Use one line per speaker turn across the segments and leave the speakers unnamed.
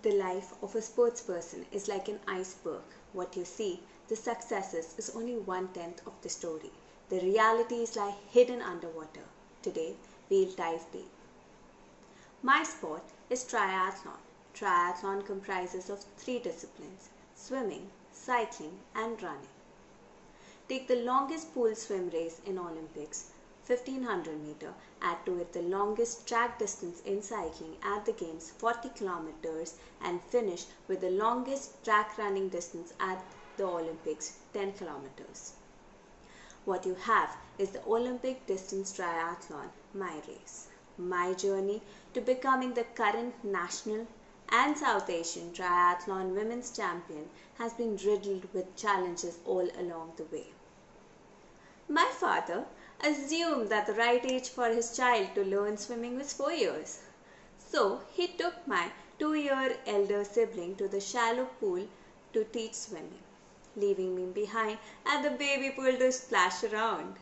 The life of a sportsperson is like an iceberg. What you see, the successes, is only 1/10 of the story. The realities lie hidden underwater. Today, we'll dive deep. My sport is triathlon. Triathlon comprises of 3 disciplines: swimming, cycling, and running. Take the longest pool swim race in Olympics, 1500 meter, add to it the longest track distance in cycling at the games, 40 kilometers, and finish with the longest track running distance at the Olympics, 10 kilometers. What you have is the Olympic distance triathlon, my race. My journey to becoming the current national and South Asian triathlon women's champion has been riddled with challenges all along the way. My father assumed that the right age for his child to learn swimming was 4 years. So he took my 2-year elder sibling to the shallow pool to teach swimming, leaving me behind at the baby pool to splash around.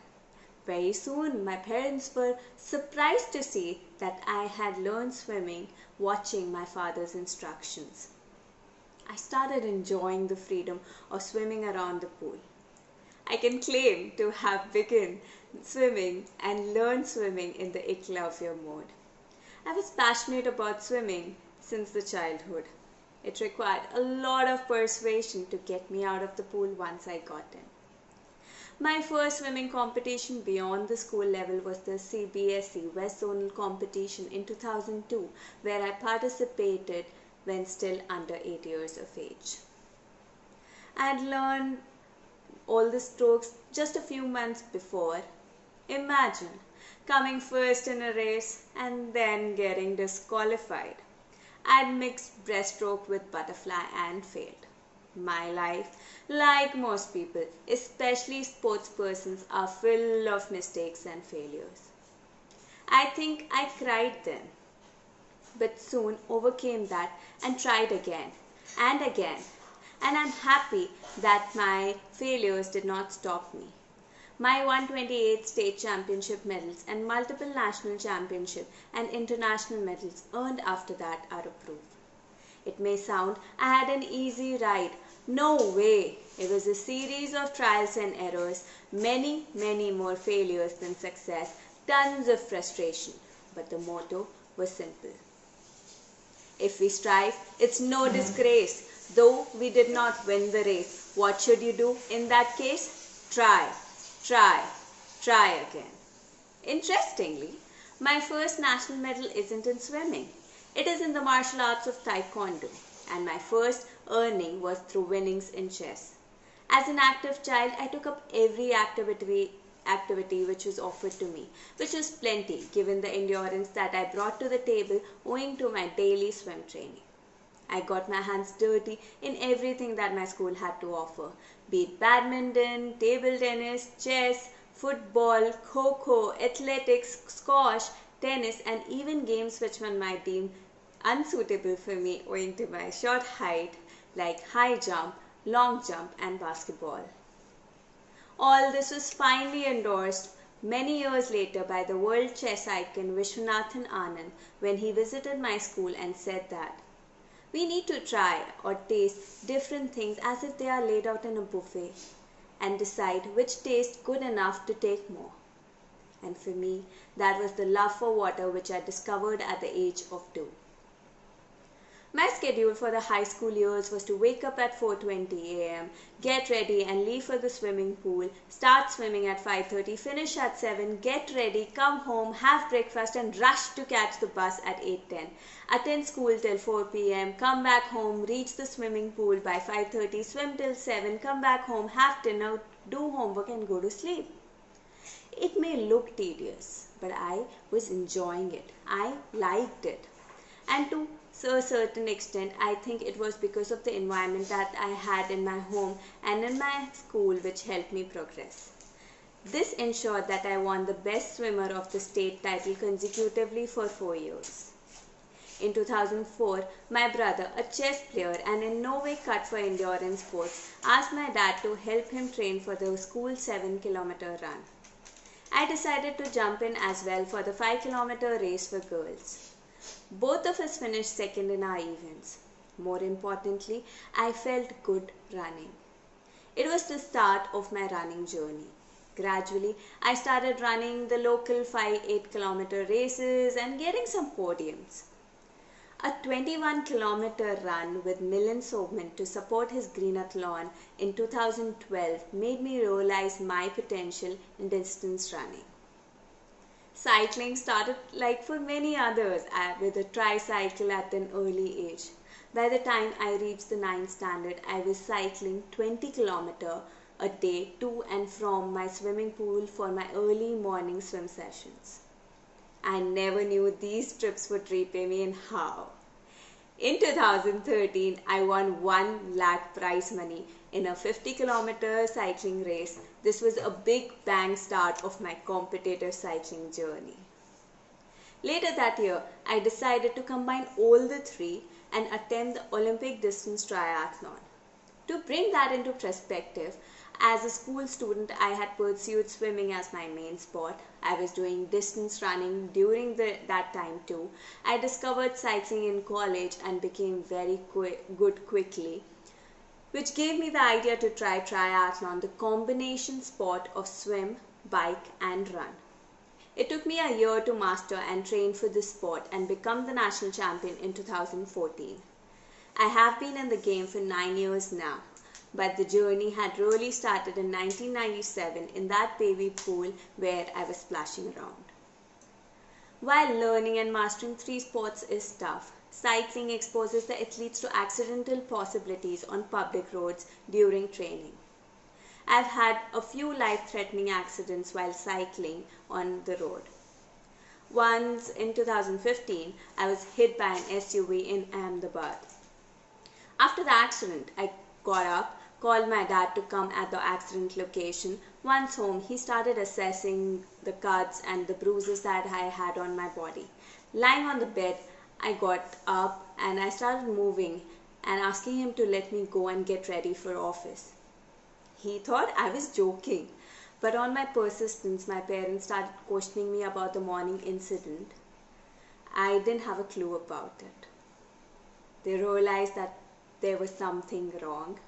Very soon my parents were surprised to see that I had learned swimming watching my father's instructions. I started enjoying the freedom of swimming around the pool. I can claim to have begun swimming and learned swimming in the Eklavya mode. I was passionate about swimming since the childhood. It required a lot of persuasion to get me out of the pool once I got in. My first swimming competition beyond the school level was the CBSE West Zonal competition in 2002, where I participated when still under 8 years of age. I had learned all the strokes just a few months before. Imagine coming first in a race and then getting disqualified. I'd mixed breaststroke with butterfly and failed. My life, like most people, especially sportspersons, are full of mistakes and failures. I think I cried then, but soon overcame that and tried again and again. And I'm happy that my failures did not stop me. My 128 state championship medals and multiple national championship and international medals earned after that are a proof. It may sound I had an easy ride. No way! It was a series of trials and errors, many more failures than success, tons of frustration. But the motto was simple. If we strive, it's no disgrace. Though we did not win the race, what should you do in that case? Try again. Interestingly, my first national medal isn't in swimming. It is in the martial arts of Taekwondo, and my first earning was through winnings in chess. As an active child, I took up every activity which was offered to me, which was plenty given the endurance that I brought to the table owing to my daily swim training. I got my hands dirty in everything that my school had to offer, be it badminton, table tennis, chess, football, kho-kho, athletics, squash, tennis, and even games which one might deem unsuitable for me owing to my short height, like high jump, long jump, and basketball. All this was finally endorsed many years later by the world chess icon Vishwanathan Anand when he visited my school and said that we need to try or taste different things as if they are laid out in a buffet and decide which tastes good enough to take more. And for me, that was the love for water which I discovered at the age of 2. My schedule for the high school years was to wake up at 4:20 a.m., get ready and leave for the swimming pool, start swimming at 5:30, finish at 7, get ready, come home, have breakfast and rush to catch the bus at 8:10, attend school till 4 p.m., come back home, reach the swimming pool by 5:30, swim till 7, come back home, have dinner, do homework and go to sleep. It may look tedious, but I was enjoying it. I liked it. And to a certain extent, I think it was because of the environment that I had in my home and in my school which helped me progress. This ensured that I won the best swimmer of the state title consecutively for 4 years. In 2004, my brother, a chess player and in no way cut for endurance sports, asked my dad to help him train for the school 7-kilometer run. I decided to jump in as well for the 5-kilometer race for girls. Both of us finished second in our events. More importantly, I felt good running. It was the start of my running journey. Gradually, I started running the local 5-8 kilometer races and getting some podiums. A 21-kilometer run with Milan Sogman to support his Greenathlon in 2012 made me realize my potential in distance running. Cycling started like for many others with a tricycle at an early age. By the time I reached the 9th standard, I was cycling 20 kilometers a day to and from my swimming pool for my early morning swim sessions. I never knew these trips would repay me, and how. In 2013, I won 1 lakh prize money in a 50-kilometer cycling race. This was a big bang start of my competitive cycling journey. Later that year, I decided to combine all the three and attempt the Olympic distance triathlon. To bring that into perspective, as a school student, I had pursued swimming as my main sport. I was doing distance running during that time too. I discovered cycling in college and became very good quickly, which gave me the idea to try triathlon, the combination sport of swim, bike and run. It took me a year to master and train for this sport and become the national champion in 2014. I have been in the game for 9 years now. But the journey had really started in 1997 in that baby pool where I was splashing around. While learning and mastering 3 sports is tough, cycling exposes the athletes to accidental possibilities on public roads during training. I've had a few life-threatening accidents while cycling on the road. Once in 2015, I was hit by an SUV in Ahmedabad. After the accident, I got up, called my dad to come at the accident location. Once home, he started assessing the cuts and the bruises that I had on my body. Lying on the bed, I got up and I started moving and asking him to let me go and get ready for office. He thought I was joking, but on my persistence, my parents started questioning me about the morning incident. I didn't have a clue about it. They realized that there was something wrong.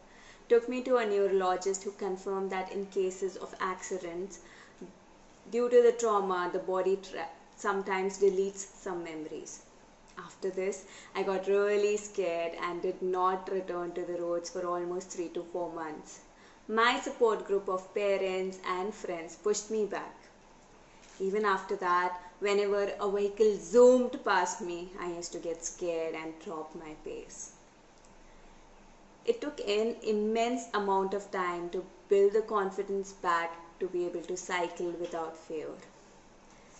Took me to a neurologist who confirmed that in cases of accidents, due to the trauma, the body sometimes deletes some memories. After this, I got really scared and did not return to the roads for almost 3 to 4 months. My support group of parents and friends pushed me back. Even after that, whenever a vehicle zoomed past me, I used to get scared and drop my pace. It took an immense amount of time to build the confidence back to be able to cycle without fear.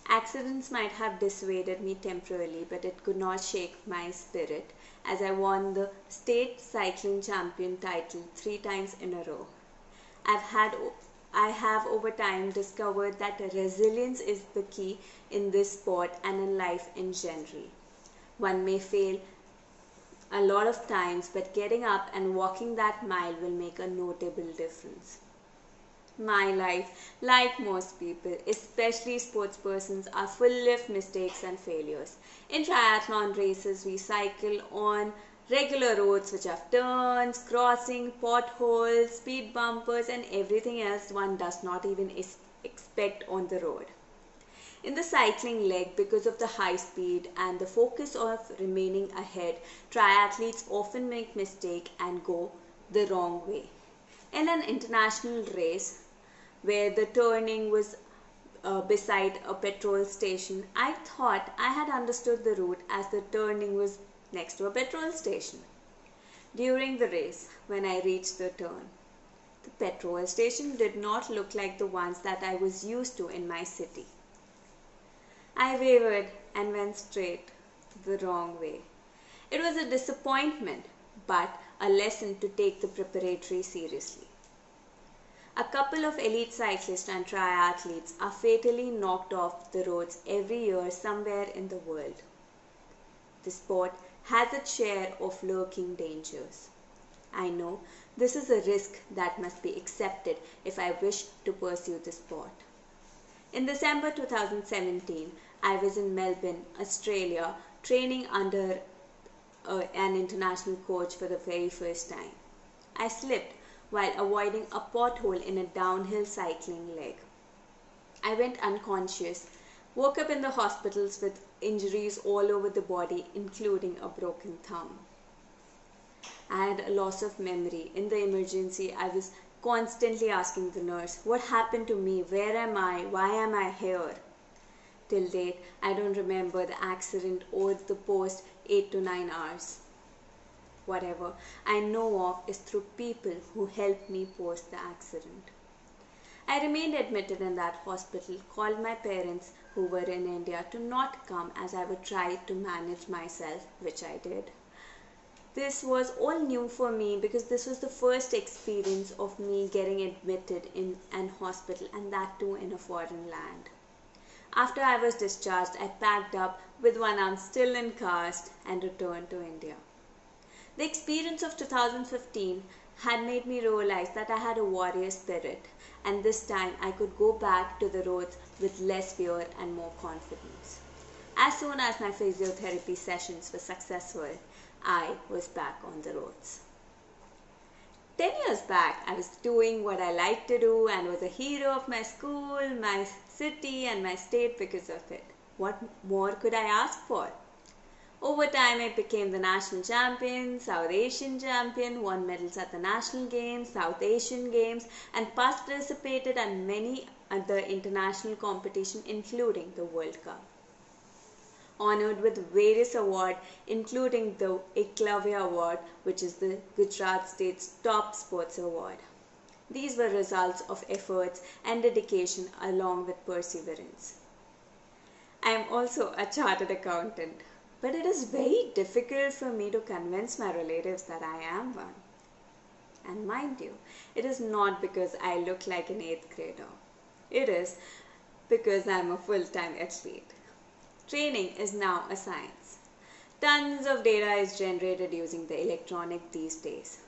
Accidents might have dissuaded me temporarily, but it could not shake my spirit as I won the state cycling champion title 3 times in a row. I have over time discovered that resilience is the key in this sport and in life in general. One may fail a lot of times, but getting up and walking that mile will make a notable difference. My life, like most people, especially sports persons, are full of mistakes and failures. In triathlon races, we cycle on regular roads which have turns, crossing, potholes, speed bumpers and everything else one does not even expect on the road. In the cycling leg, because of the high speed and the focus of remaining ahead, triathletes often make mistakes and go the wrong way. In an international race where the turning was beside a petrol station, I thought I had understood the route as the turning was next to a petrol station. During the race, when I reached the turn, the petrol station did not look like the ones that I was used to in my city. I wavered and went straight the wrong way. It was a disappointment, but a lesson to take the preparatory seriously. A couple of elite cyclists and triathletes are fatally knocked off the roads every year somewhere in the world. The sport has its share of lurking dangers. I know this is a risk that must be accepted if I wish to pursue the sport. In December 2017, I was in Melbourne, Australia, training under an international coach for the very first time. I slipped while avoiding a pothole in a downhill cycling leg. I went unconscious, woke up in the hospitals with injuries all over the body, including a broken thumb. I had a loss of memory. In the emergency, I was constantly asking the nurse, what happened to me? Where am I? Why am I here? Till date, I don't remember the accident or the post 8 to 9 hours. Whatever I know of is through people who helped me post the accident. I remained admitted in that hospital, called my parents who were in India to not come as I would try to manage myself, which I did. This was all new for me because this was the first experience of me getting admitted in an hospital, and that too in a foreign land. After I was discharged, I packed up with one arm still in cast and returned to India. The experience of 2015 had made me realize that I had a warrior spirit, and this time I could go back to the roads with less fear and more confidence. As soon as my physiotherapy sessions were successful, I was back on the roads. 10 years back, I was doing what I liked to do and was a hero of my school, my city and my state because of it. What more could I ask for? Over time, I became the national champion, South Asian champion, won medals at the national games, South Asian games, and participated in many other international competitions, including the World Cup. Honored with various awards, including the Eklavya Award, which is the Gujarat state's top sports award. These were results of efforts and dedication along with perseverance. I am also a chartered accountant, but it is very difficult for me to convince my relatives that I am one. And mind you, it is not because I look like an 8th grader. It is because I am a full-time athlete. Training is now a science. Tons of data is generated using the electronic these days.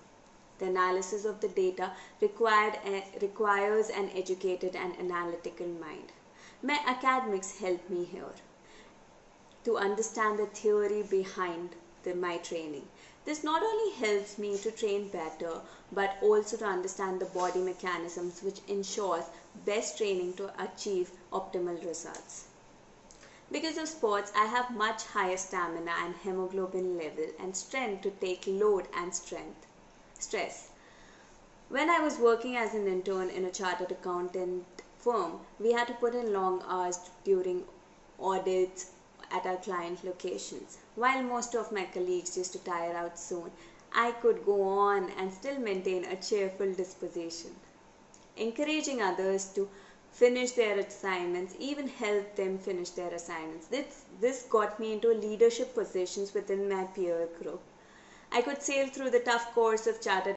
The analysis of the data requires an educated and analytical mind. My academics help me here to understand the theory behind my training. This not only helps me to train better, but also to understand the body mechanisms which ensures best training to achieve optimal results. Because of sports, I have much higher stamina and hemoglobin level and strength to take load and stress. When I was working as an intern in a chartered accountant firm, we had to put in long hours during audits at our client locations. While most of my colleagues used to tire out soon, I could go on and still maintain a cheerful disposition. Encouraging others to finish their assignments, even help them finish their assignments. This got me into leadership positions within my peer group. I could sail through the tough course of chartered